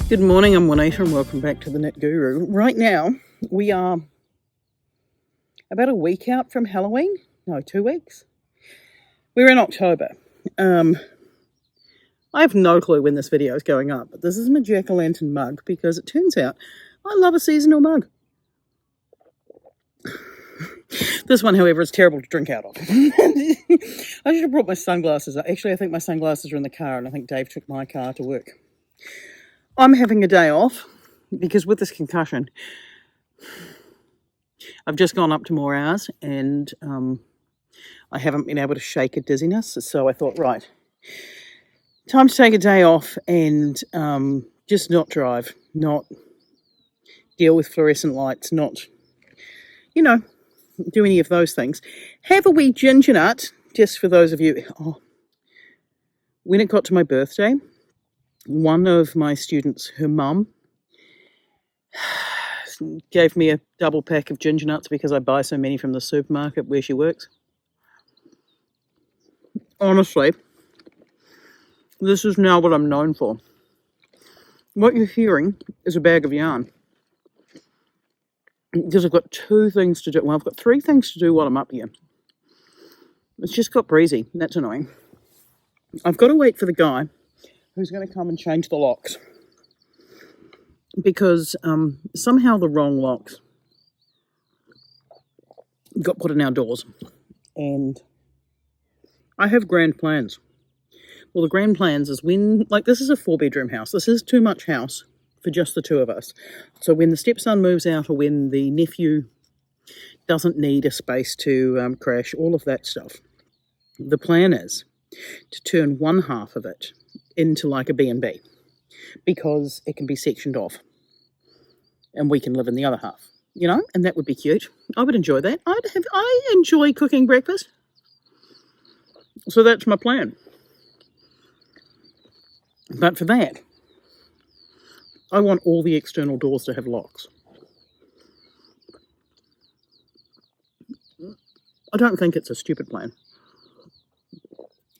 Good morning, I'm Juanita and welcome back to the Net Guru. Right now, we are about a week out from Halloween. No, 2 weeks. We're in October. I have no clue when this video is going up, but this is my jack-o'-lantern mug because it turns out I love a seasonal mug. This one, however, is terrible to drink out of. I should have brought my sunglasses. Actually, I think my sunglasses are in the car and I think Dave took my car to work. I'm having a day off because with this concussion, I've just gone up to more hours and I haven't been able to shake a dizziness. So I thought, right, time to take a day off and just not drive, not deal with fluorescent lights, not, do any of those things. Have a wee ginger nut, just for those of you. When it got to my birthday, one of my students, her mum, gave me a double pack of ginger nuts because I buy so many from the supermarket where she works. Honestly, this is now what I'm known for. What you're hearing is a bag of yarn. Because I've got 2 things to do. Well, I've got 3 things to do while I'm up here. It's just got breezy. That's annoying. I've got to wait for the guy who's going to come and change the locks. Because somehow the wrong locks got put in our doors. And I have grand plans. Well, the grand plans is when, this is a 4-bedroom house. This is too much house for just the 2 of us. So when the stepson moves out or when the nephew doesn't need a space to crash, all of that stuff, the plan is to turn one half of it into like a B&B because it can be sectioned off and we can live in the other half, and that would be cute. I would enjoy that. I enjoy cooking breakfast. So that's my plan. But for that, I want all the external doors to have locks. I don't think it's a stupid plan.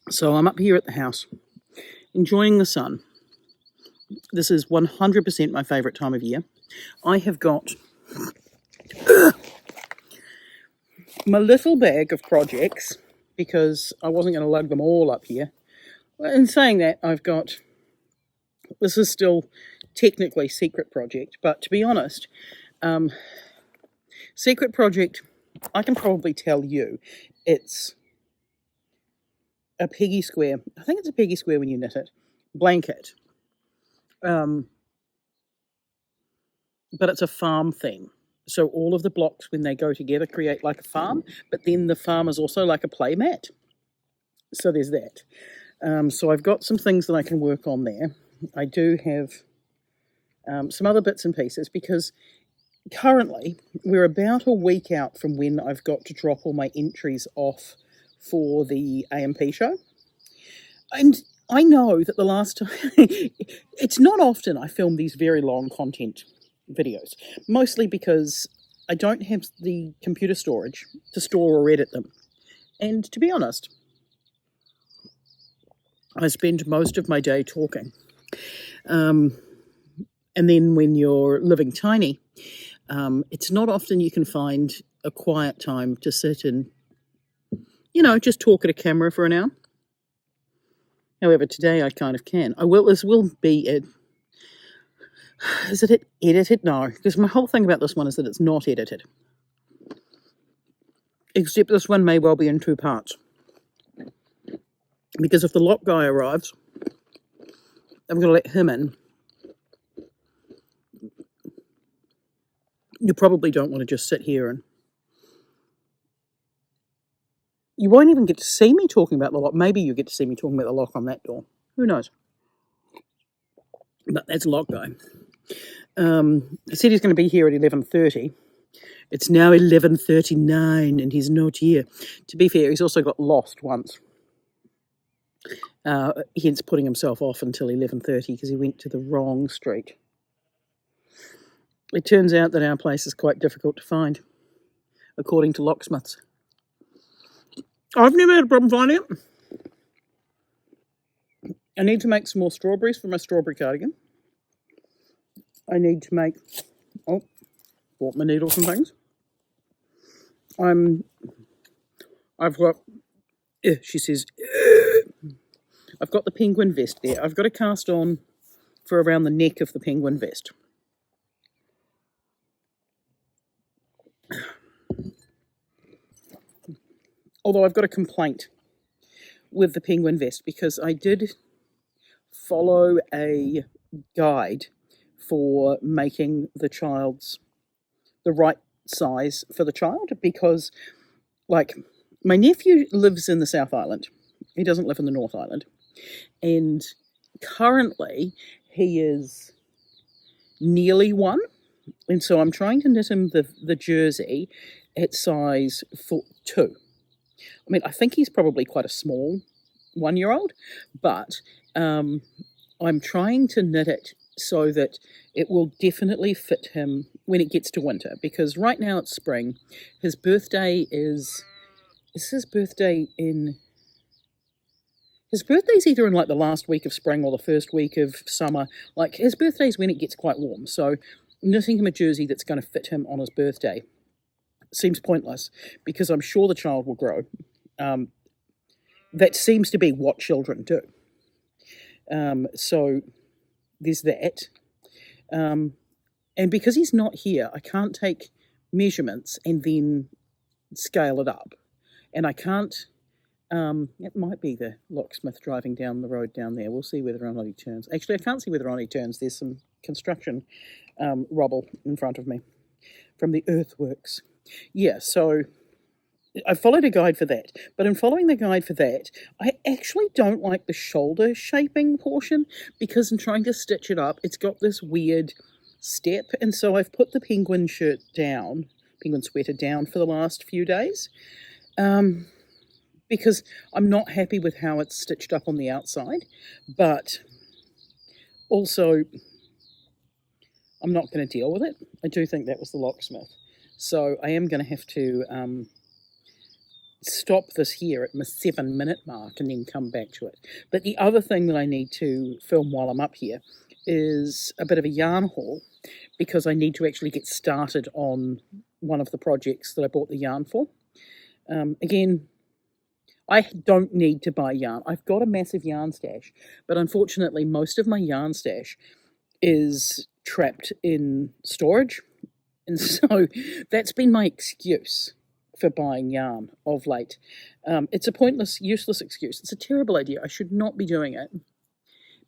So I'm up here at the house, enjoying the sun. This is 100% my favourite time of year. I have got my little bag of projects because I wasn't going to lug them all up here. In saying that, this is still technically secret project, but to be honest, secret project, I can probably tell you, it's a piggy square. I think it's a piggy square when you knit it. Blanket. But it's a farm theme. So all of the blocks, when they go together, create like a farm, but then the farm is also like a play mat. So there's that. So I've got some things that I can work on there. I do have some other bits and pieces because currently we're about a week out from when I've got to drop all my entries off for the AMP show. And I know that the last time, it's not often I film these very long content videos, mostly because I don't have the computer storage to store or edit them. And to be honest, I spend most of my day talking. And then when you're living tiny, it's not often you can find a quiet time to sit and, just talk at a camera for an hour. However, today I kind of can. This will be it. Is it edited? No, because my whole thing about this one is that it's not edited. Except this one may well be in 2 parts. Because if the lock guy arrives, I'm going to let him in. You probably don't want to just sit here and... You won't even get to see me talking about the lock. Maybe you get to see me talking about the lock on that door. Who knows? But that's lock guy. He said he's going to be here at 11:30. It's now 11:39 and he's not here. To be fair, he's also got lost once. Hence putting himself off until 11:30 because he went to the wrong street. It turns out that our place is quite difficult to find, according to locksmiths. I've never had a problem finding it. I need to make some more strawberries for my strawberry cardigan. I need to make, oh, bought my needles and things. I've got, she says, I've got the penguin vest there. I've got a cast on for around the neck of the penguin vest. Although I've got a complaint with the penguin vest because I did follow a guide for making the right size for the child, because like my nephew lives in the South Island. He doesn't live in the North Island. And currently he is nearly 1. And so I'm trying to knit him the jersey at size 2. I mean, I think he's probably quite a small 1-year-old, but I'm trying to knit it so that it will definitely fit him when it gets to winter, because right now it's spring. His birthday is his birthday in... His birthday's either in like the last week of spring or the first week of summer. Like his birthday's when it gets quite warm. So knitting him a jersey that's going to fit him on his birthday seems pointless, because I'm sure the child will grow. That seems to be what children do. So there's that. And because he's not here, I can't take measurements and then scale it up. And I can't... it might be the locksmith driving down the road down there. We'll see whether or not he turns. Actually, I can't see whether or not he turns. There's some construction rubble in front of me from the earthworks. Yeah, so I followed a guide for that. But in following the guide for that, I actually don't like the shoulder shaping portion, because in trying to stitch it up, it's got this weird step. And so I've put the penguin sweater down for the last few days. Because I'm not happy with how it's stitched up on the outside, but also I'm not going to deal with it. I do think that was the locksmith. So I am going to have to stop this here at my 7-minute mark and then come back to it. But the other thing that I need to film while I'm up here is a bit of a yarn haul, because I need to actually get started on one of the projects that I bought the yarn for. Again, I don't need to buy yarn. I've got a massive yarn stash, but unfortunately most of my yarn stash is trapped in storage. And so that's been my excuse for buying yarn of late. It's a pointless, useless excuse. It's a terrible idea. I should not be doing it,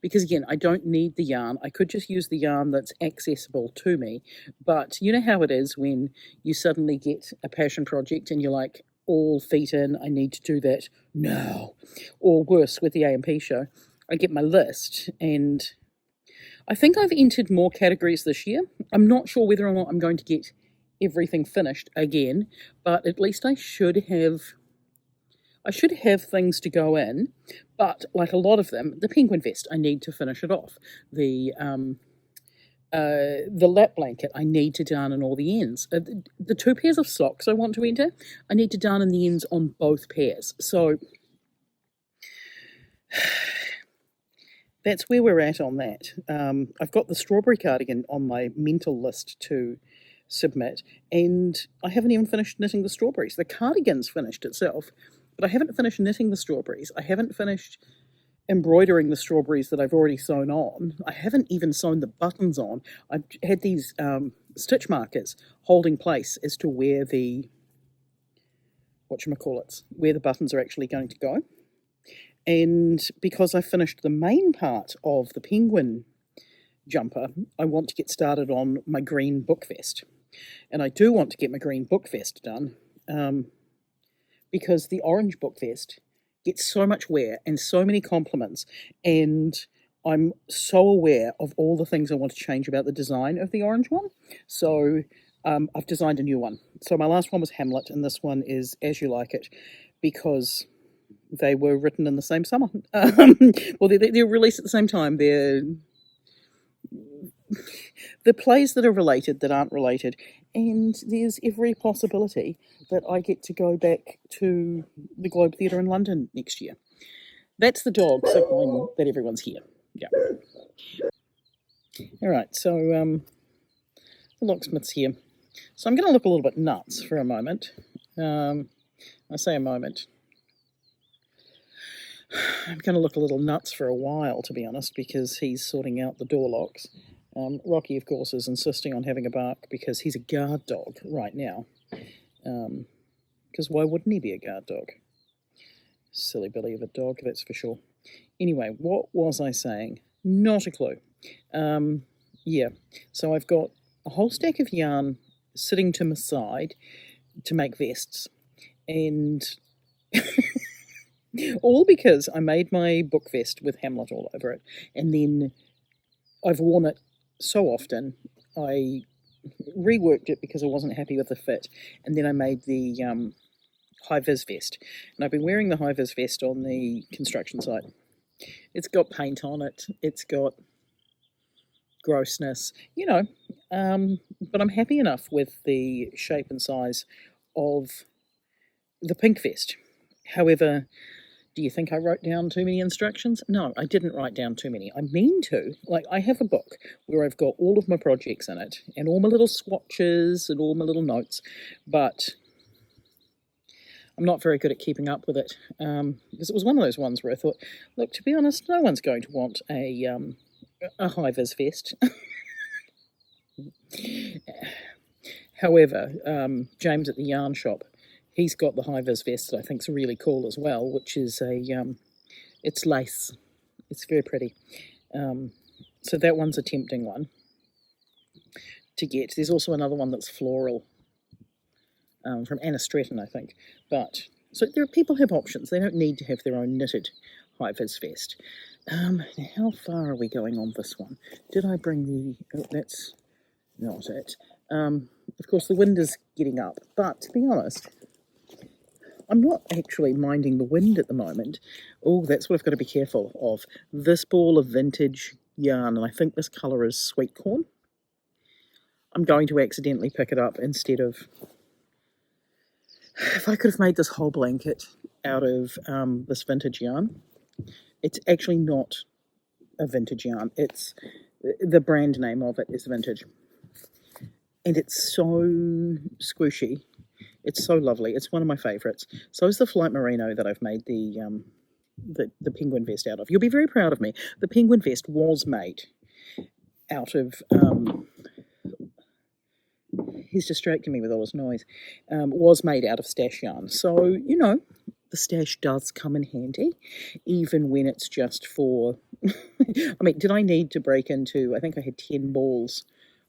because again, I don't need the yarn. I could just use the yarn that's accessible to me. But you know how it is when you suddenly get a passion project and you're like, all feet in, I need to do that now. Or worse, with the AMP show, I get my list, and I think I've entered more categories this year. I'm not sure whether or not I'm going to get everything finished again, but at least I should have things to go in. But like a lot of them, the penguin vest, I need to finish it off. The lap blanket, I need to darn in all the ends. The 2 pairs of socks I want to enter, I need to darn in the ends on both pairs. So that's where we're at on that. I've got the strawberry cardigan on my mental list to submit, and I haven't even finished knitting the strawberries. The cardigan's finished itself, but I haven't finished knitting the strawberries. I haven't finished embroidering the strawberries that I've already sewn on. I haven't even sewn the buttons on. I've had these stitch markers holding place as to where the where the buttons are actually going to go. And because I finished the main part of the penguin jumper, I want to get started on my green book vest. And I do want to get my green book vest done, because the orange book vest gets so much wear and so many compliments, and I'm so aware of all the things I want to change about the design of the orange one. So I've designed a new one. So my last one was Hamlet, and this one is As You Like It, because they were written in the same summer. Well, they're released at the same time. They're the plays that are related that aren't related, and there's every possibility that I get to go back to the Globe Theatre in London next year. That's the dog signaling that everyone's here. Yeah. All right, so the locksmith's here. So I'm going to look a little bit nuts for a moment. I say a moment. I'm going to look a little nuts for a while, to be honest, because he's sorting out the door locks. Rocky, of course, is insisting on having a bark because he's a guard dog right now. Because why wouldn't he be a guard dog? Silly Billy of a dog, that's for sure. Anyway, what was I saying? Not a clue. Yeah, so I've got a whole stack of yarn sitting to my side to make vests. And all because I made my book vest with Hamlet all over it. And then I've worn it so often, I reworked it because I wasn't happy with the fit. And then I made the high-vis vest. And I've been wearing the high-vis vest on the construction site. It's got paint on it. It's got grossness, you know. But I'm happy enough with the shape and size of the pink vest. However, do you think I wrote down too many instructions? No, I didn't write down too many. I mean to. Like, I have a book where I've got all of my projects in it and all my little swatches and all my little notes, but I'm not very good at keeping up with it, because it was one of those ones where I thought, look, to be honest, no one's going to want a high-vis vest. However, James at the yarn shop, he's got the high-vis vest that I think is really cool as well, which is it's lace. It's very pretty. So that one's a tempting one to get. There's also another one that's floral, from Anna Stratton, I think. But so there are people have options. They don't need to have their own knitted high-vis vest. Now how far are we going on this one? Did I bring the... Oh, that's not it. Of course, the wind is getting up, but to be honest, I'm not actually minding the wind at the moment. Oh, that's what I've got to be careful of. This ball of vintage yarn, and I think this colour is sweet corn. I'm going to accidentally pick it up instead of... If I could have made this whole blanket out of this vintage yarn, it's actually not a vintage yarn. It's the brand name of it is vintage. And it's so squishy. It's so lovely. It's one of my favourites. So is the flight merino that I've made the penguin vest out of. You'll be very proud of me. The penguin vest was made out of... he's distracting me with all his noise. Was made out of stash yarn. So, you know, the stash does come in handy, even when it's just for... I mean, did I need to break into... I think I had 10 balls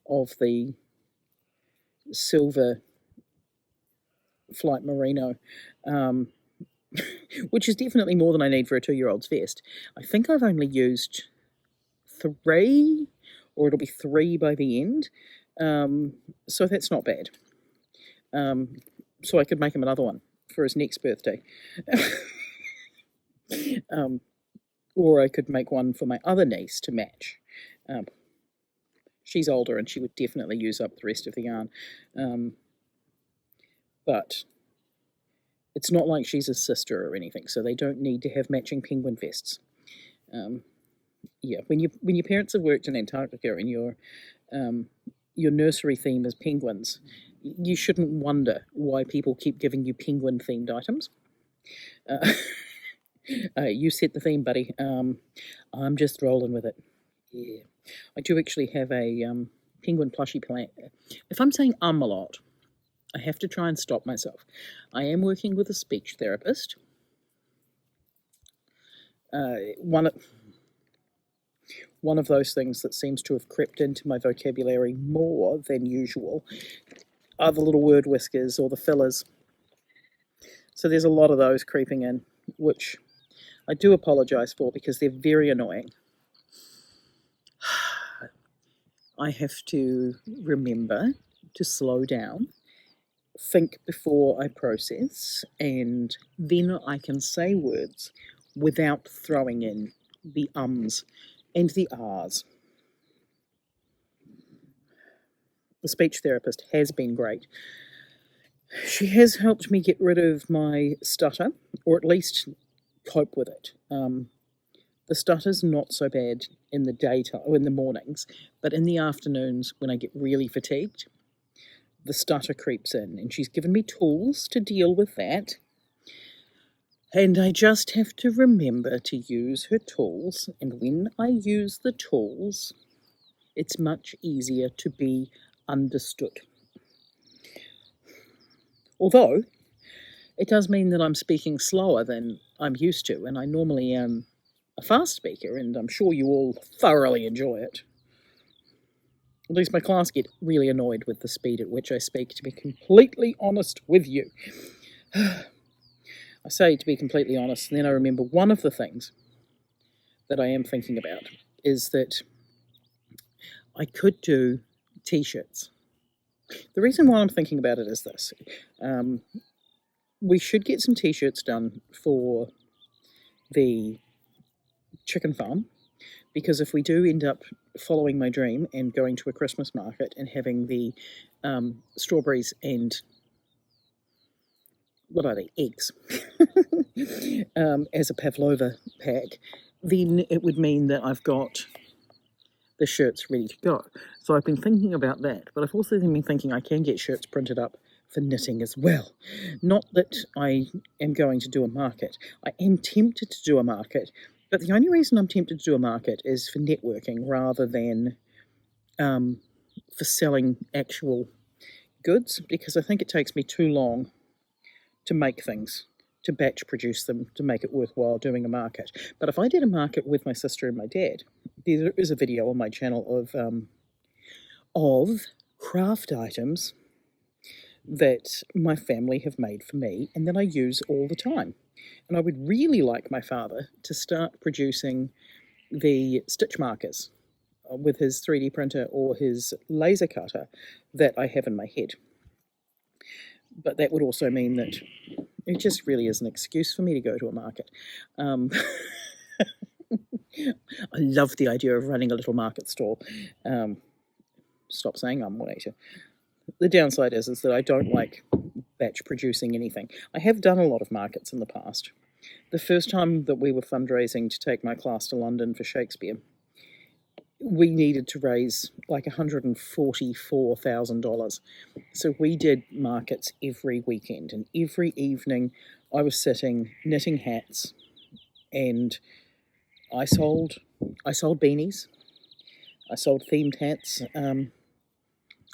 of the silver flight merino, which is definitely more than I need for a 2-year-old's vest. I think I've only used 3, or it'll be 3 by the end, so that's not bad. So I could make him another one for his next birthday. Or I could make one for my other niece to match. She's older and she would definitely use up the rest of the yarn. But it's not like she's a sister or anything, so they don't need to have matching penguin vests. Yeah, when your parents have worked in Antarctica and your nursery theme is penguins, you shouldn't wonder why people keep giving you penguin-themed items. You set the theme, buddy. I'm just rolling with it. Yeah. I do actually have a penguin plushie plant. If I'm saying a lot, I have to try and stop myself. I am working with a speech therapist. One of those things that seems to have crept into my vocabulary more than usual are the little word whiskers or the fillers. So there's a lot of those creeping in, which I do apologise for because they're very annoying. I have to remember to slow down, think before I process, and then I can say words without throwing in the ums and the ahs. The speech therapist has been great. She has helped me get rid of my stutter, or at least cope with it. The stutter's not so bad in the daytime or in the mornings, but in the afternoons when I get really fatigued, the stutter creeps in, and she's given me tools to deal with that. And I just have to remember to use her tools, and when I use the tools, it's much easier to be understood. Although, it does mean that I'm speaking slower than I'm used to, and I normally am a fast speaker, and I'm sure you all thoroughly enjoy it. At least my class get really annoyed with the speed at which I speak, to be completely honest with you. I say to be completely honest, and then I remember one of the things that I am thinking about is that I could do t-shirts. The reason why I'm thinking about it is this. We should get some t-shirts done for the chicken farm, because if we do end up following my dream and going to a Christmas market and having the strawberries and what are they, eggs, as a pavlova pack, then it would mean that I've got the shirts ready to go. So I've been thinking about that, but I've also been thinking I can get shirts printed up for knitting as well. Not that I am going to do a market. I am tempted to do a market, but the only reason I'm tempted to do a market is for networking rather than for selling actual goods, because I think it takes me too long to make things, to batch produce them, to make it worthwhile doing a market. But if I did a market with my sister and my dad, there is a video on my channel of craft items that my family have made for me and that I use all the time. And I would really like my father to start producing the stitch markers with his 3D printer or his laser cutter that I have in my head. But that would also mean that it just really is an excuse for me to go to a market. I love the idea of running a little market stall. Stop saying I'm later. The downside is that I don't like batch producing anything. I have done a lot of markets in the past. The first time that we were fundraising to take my class to London for Shakespeare, we needed to raise like $144,000. So we did markets every weekend, and every evening I was sitting knitting hats, and I sold beanies, I sold themed hats. I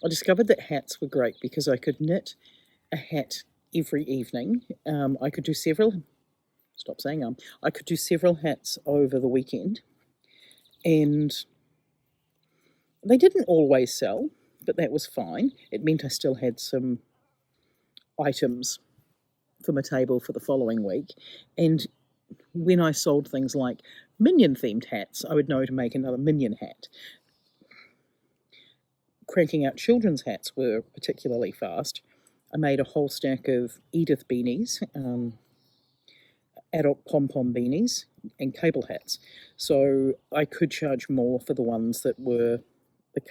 discovered that hats were great because I could knit a hat every evening. I could do several, I could do several hats over the weekend, and they didn't always sell, but that was fine. It meant I still had some items for my table for the following week. And when I sold things like Minion-themed hats, I would know to make another Minion hat. Cranking out children's hats were particularly fast. I made a whole stack of Edith beanies, adult pom-pom beanies, and cable hats. So I could charge more for the ones that were the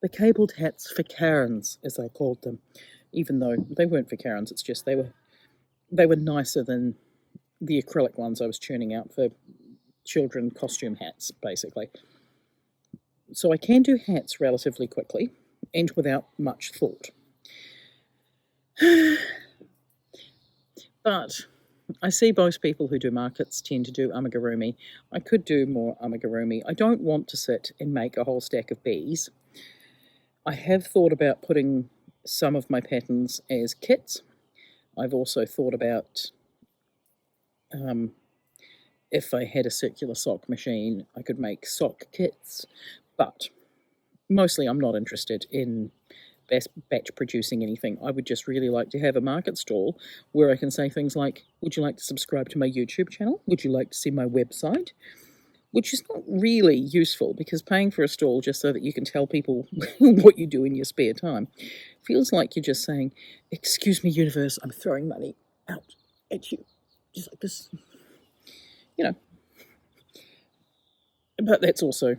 cabled hats for Karens, as I called them, even though they weren't for Karens. It's just they were nicer than the acrylic ones I was churning out for children costume hats, basically. So I can do hats relatively quickly and without much thought. But I see most people who do markets tend to do amigurumi. I could do more amigurumi. I don't want to sit and make a whole stack of bees. I have thought about putting some of my patterns as kits. I've also thought about if I had a circular sock machine, I could make sock kits. But mostly I'm not interested in batch producing anything. I would just really like to have a market stall where I can say things like, would you like to subscribe to my YouTube channel? Would you like to see my website? Which is not really useful, because paying for a stall just so that you can tell people what you do in your spare time feels like you're just saying, excuse me, universe, I'm throwing money out at you. Just like this, you know. But that's also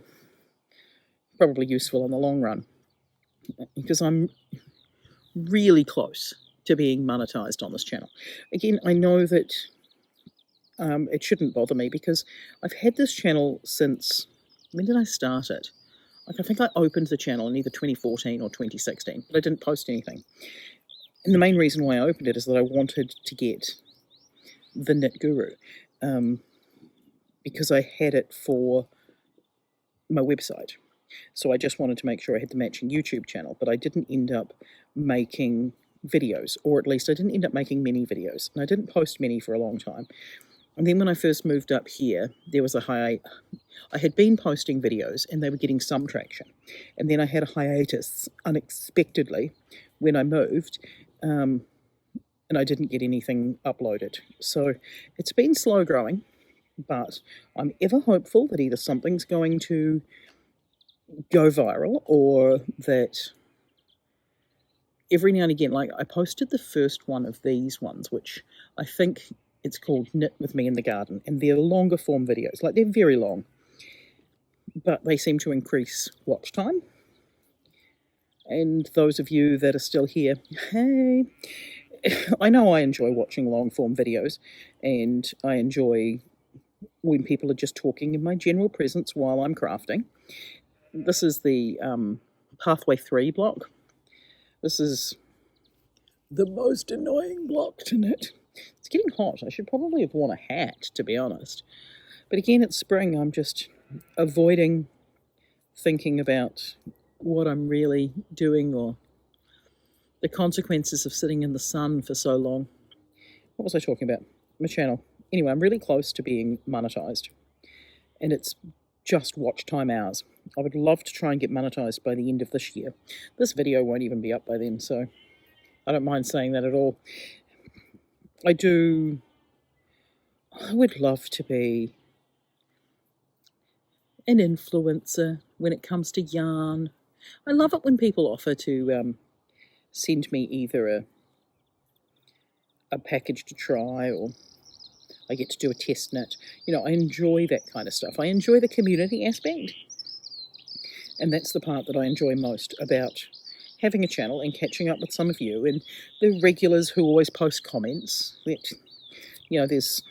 probably useful in the long run, because I'm really close to being monetized on this channel. Again, I know that it shouldn't bother me because I've had this channel since, when did I start it? Like, I think I opened the channel in either 2014 or 2016, but I didn't post anything. And the main reason why I opened it is that I wanted to get the Knit Guru, because I had it for my website. So I just wanted to make sure I had the matching YouTube channel, but I didn't end up making videos, or at least I didn't end up making many videos, and I didn't post many for a long time. And then when I first moved up here, there was a I had been posting videos and they were getting some traction. And then I had a hiatus unexpectedly when I moved, and I didn't get anything uploaded. So it's been slow growing, but I'm ever hopeful that either something's going to go viral, or that every now and again, like I posted the first one of these ones, which I think it's called Knit With Me in the Garden, and they're longer form videos, like they're very long, but they seem to increase watch time. And those of you that are still here, hey, I know I enjoy watching long form videos, and I enjoy when people are just talking in my general presence while I'm crafting. This is the Pathway 3 block. This is the most annoying block to knit. It's getting hot. I should probably have worn a hat, to be honest. But again, it's spring. I'm just avoiding thinking about what I'm really doing or the consequences of sitting in the sun for so long. What was I talking about? My channel. Anyway, I'm really close to being monetized, and it's just watch time hours. I would love to try and get monetized by the end of this year. This video won't even be up by then, so I don't mind saying that at all. I would love to be an influencer when it comes to yarn. I love it when people offer to send me either a package to try, or I get to do a test knit. You know, I enjoy that kind of stuff. I enjoy the community aspect. And that's the part that I enjoy most about having a channel and catching up with some of you and the regulars who always post comments. That, you know, there's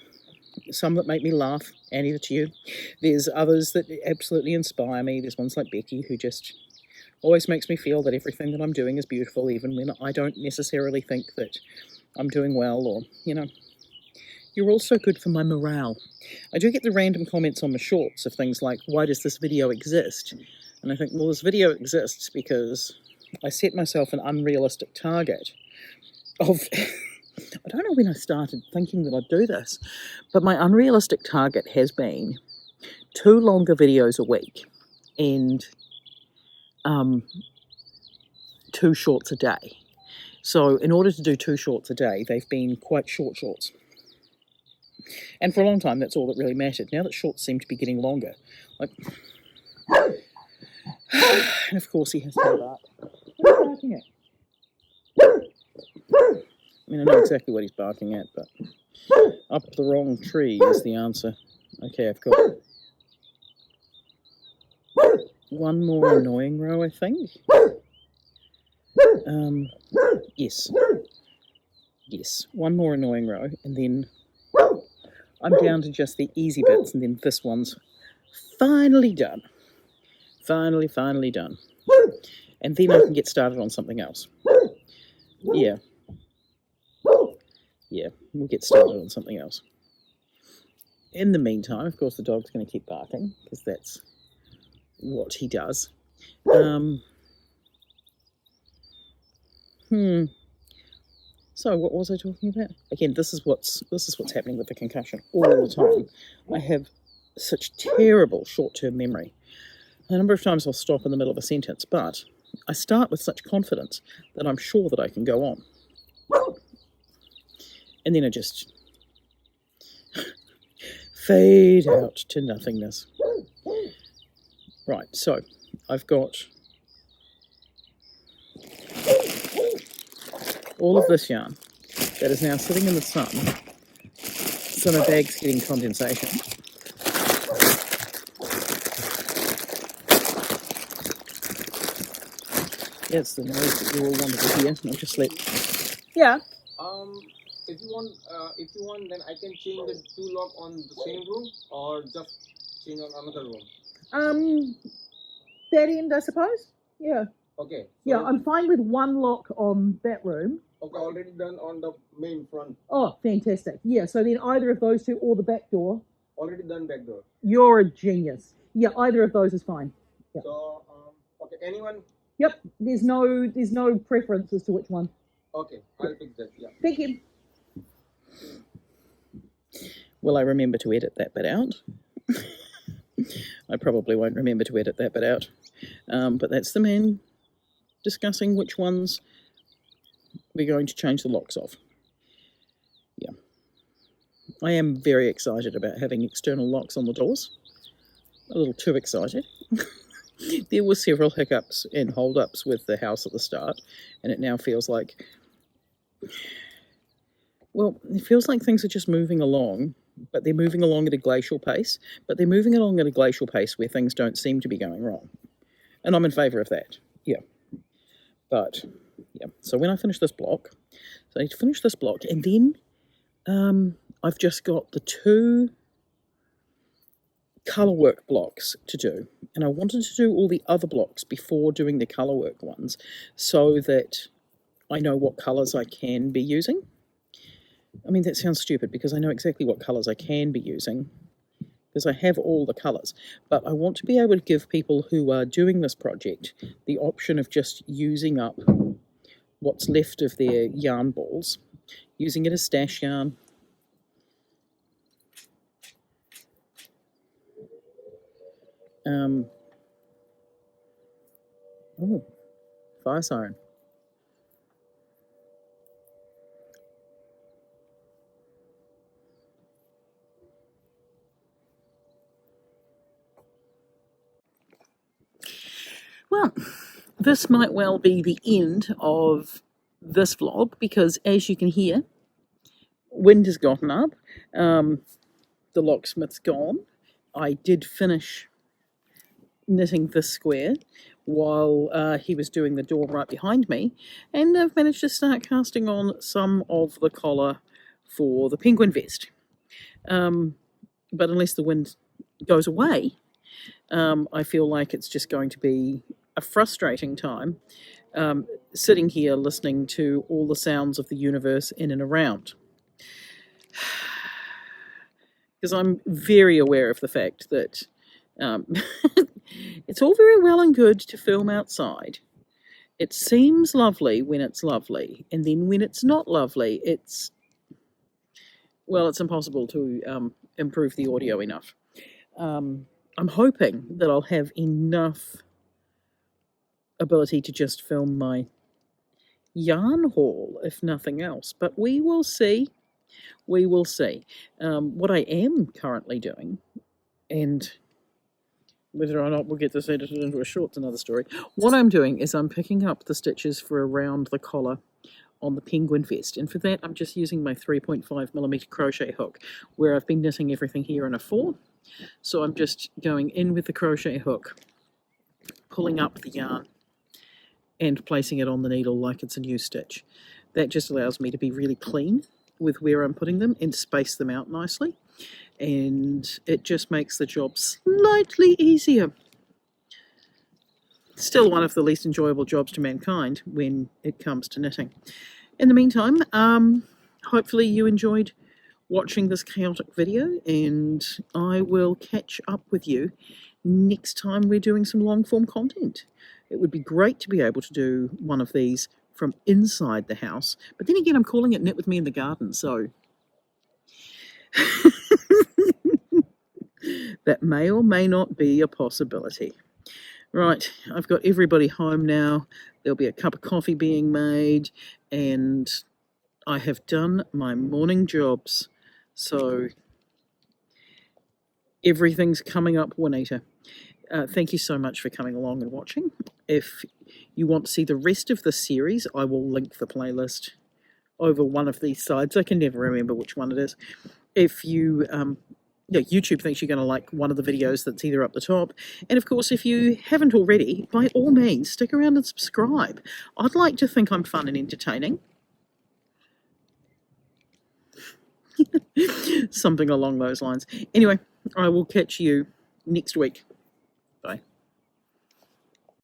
some that make me laugh, Annie, that's you. There's others that absolutely inspire me. There's ones like Becky who just always makes me feel that everything that I'm doing is beautiful, even when I don't necessarily think that I'm doing well, or, you know. You're also good for my morale. I do get the random comments on my shorts of things like, why does this video exist? And I think, well, this video exists because I set myself an unrealistic target of, I don't know when I started thinking that I'd do this, but my unrealistic target has been 2 longer videos a week and 2 shorts a day. So in order to do 2 shorts a day, they've been quite short shorts. And for a long time, that's all that really mattered. Now that shorts seem to be getting longer, like, and of course he has to bark. What are you barking at? I mean, I know exactly what he's barking at, but up the wrong tree is the answer. Okay, I've got one more annoying row, I think. Yes, one more annoying row, and then I'm down to just the easy bits, and then this one's finally done. Finally done. And then I can get started on something else. Yeah, we'll get started on something else. In the meantime, of course, the dog's going to keep barking, because that's what he does. So what was I talking about? Again, this is what's happening with the concussion all the time. I have such terrible short-term memory. A number of times I'll stop in the middle of a sentence, but I start with such confidence that I'm sure that I can go on. And then I just fade out to nothingness. Right, so I've got all of this yarn that is now sitting in the sun, so my bag's getting condensation. That's the noise that you all wanted to hear. I'll just let... Yeah? if you want, then I can change the two lock on the same room, or just change on another room. That end, I suppose. Yeah. Okay. So yeah, I'm fine with one lock on that room. Okay, already done on the main front. Oh, fantastic. Yeah, so then either of those two or the back door. Already done back door. You're a genius. Yeah, either of those is fine. Yeah. So, okay, anyone? Yep, there's no preference as to which one. Okay, I'll pick that. Yeah. Thank you. Will I remember to edit that bit out? I probably won't remember to edit that bit out. But that's the man discussing which ones we're going to change the locks of. Yeah. I am very excited about having external locks on the doors. A little too excited. There were several hiccups and hold-ups with the house at the start, and it now feels like, well, it feels like things are just moving along, but they're moving along at a glacial pace, but they're moving along at a glacial pace where things don't seem to be going wrong. And I'm in favour of that, yeah. But, yeah, so when I finish this block, so I need to finish this block, and then I've just got the 2 colour work blocks to do, and I wanted to do all the other blocks before doing the colour work ones so that I know what colours I can be using. I mean, that sounds stupid because I know exactly what colours I can be using because I have all the colours, but I want to be able to give people who are doing this project the option of just using up what's left of their yarn balls, using it as stash yarn. Oh, fire siren. Well, this might well be the end of this vlog because, as you can hear, wind has gotten up. The locksmith's gone. I did finish knitting this square while he was doing the door right behind me, and I've managed to start casting on some of the collar for the penguin vest. But unless the wind goes away, I feel like it's just going to be a frustrating time sitting here listening to all the sounds of the universe in and around. Because I'm very aware of the fact that it's all very well and good to film outside. It seems lovely when it's lovely, and then when it's not lovely, it's impossible to improve the audio enough. I'm hoping that I'll have enough ability to just film my yarn haul, if nothing else, but we will see. We will see. What I am currently doing, and whether or not we'll get this edited into a short's another story. What I'm doing is I'm picking up the stitches for around the collar on the penguin vest, and for that I'm just using my 3.5mm crochet hook, where I've been knitting everything here in a 4. So I'm just going in with the crochet hook, pulling up the yarn and placing it on the needle like it's a new stitch. That just allows me to be really clean with where I'm putting them and space them out nicely, and it just makes the job slightly easier. Still one of the least enjoyable jobs to mankind when it comes to knitting. In the meantime, hopefully you enjoyed watching this chaotic video, and I will catch up with you next time we're doing some long form content. It would be great to be able to do one of these from inside the house, but then again I'm calling it Knit With Me in the Garden, so that may or may not be a possibility. Right, I've got everybody home now. There'll be a cup of coffee being made, and I have done my morning jobs. So everything's coming up, Juanita. Thank you so much for coming along and watching. If you want to see the rest of the series, I will link the playlist over one of these sides. I can never remember which one it is. If you... YouTube thinks you're going to like one of the videos that's either up the top. And of course, if you haven't already, by all means, stick around and subscribe. I'd like to think I'm fun and entertaining. Something along those lines. Anyway, I will catch you next week. Bye.